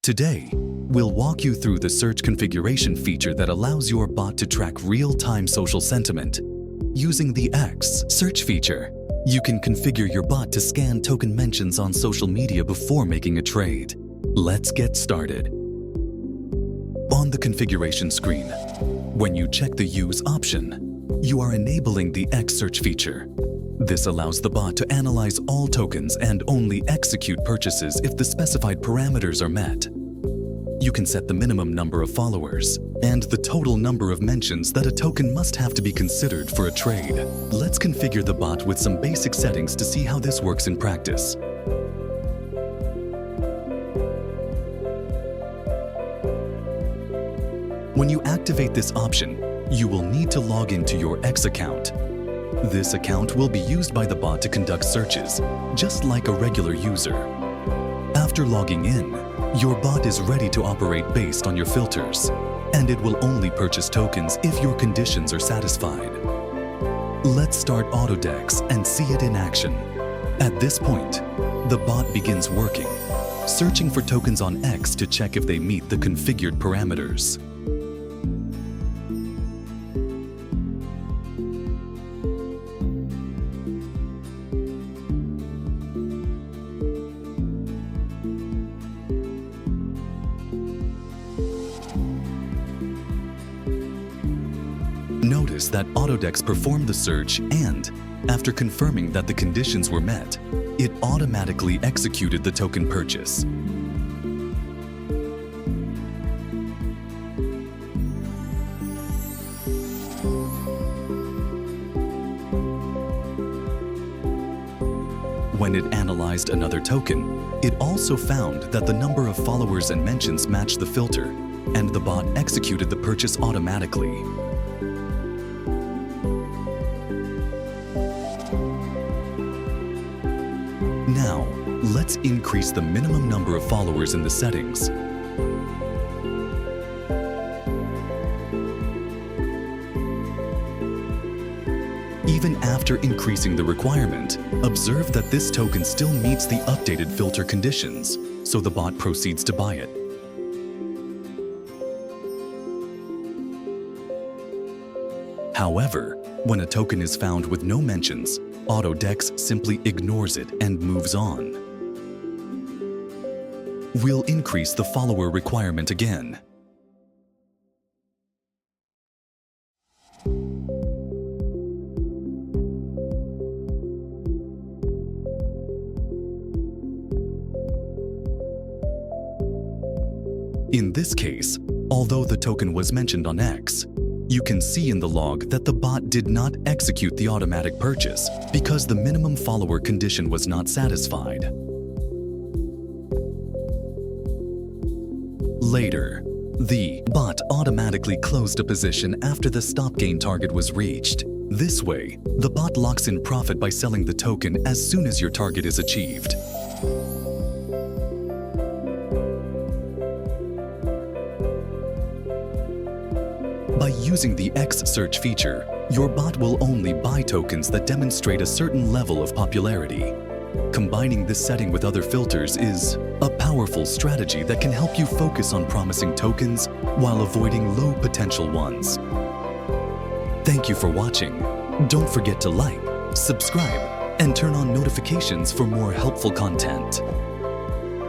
Today, we'll walk you through the search configuration feature that allows your bot to track real-time social sentiment. Using the X search feature, you can configure your bot to scan token mentions on social media before making a trade. Let's get started. On the configuration screen, when you check the Use option, you are enabling the X search feature. This allows the bot to analyze all tokens and only execute purchases if the specified parameters are met. You can set the minimum number of followers and the total number of mentions that a token must have to be considered for a trade. Let's configure the bot with some basic settings to see how this works in practice. When you activate this option, you will need to log into your X account. This account will be used by the bot to conduct searches, just like a regular user. After logging in, your bot is ready to operate based on your filters, and it will only purchase tokens if your conditions are satisfied. Let's start AutoDEX and see it in action. At this point, the bot begins working, searching for tokens on X to check if they meet the configured parameters. Notice that AutoDEX performed the search and, after confirming that the conditions were met, it automatically executed the token purchase. When it analyzed another token, it also found that the number of followers and mentions matched the filter, and the bot executed the purchase automatically. Now, let's increase the minimum number of followers in the settings. Even after increasing the requirement, observe that this token still meets the updated filter conditions, so the bot proceeds to buy it. However, when a token is found with no mentions, AutoDEX simply ignores it and moves on. We'll increase the follower requirement again. In this case, although the token was mentioned on X, you can see in the log that the bot did not execute the automatic purchase because the minimum follower condition was not satisfied. Later, the bot automatically closed a position after the stop gain target was reached. This way, the bot locks in profit by selling the token as soon as your target is achieved. By using the X search feature, your bot will only buy tokens that demonstrate a certain level of popularity. Combining this setting with other filters is a powerful strategy that can help you focus on promising tokens while avoiding low potential ones. Thank you for watching. Don't forget to like, subscribe, and turn on notifications for more helpful content.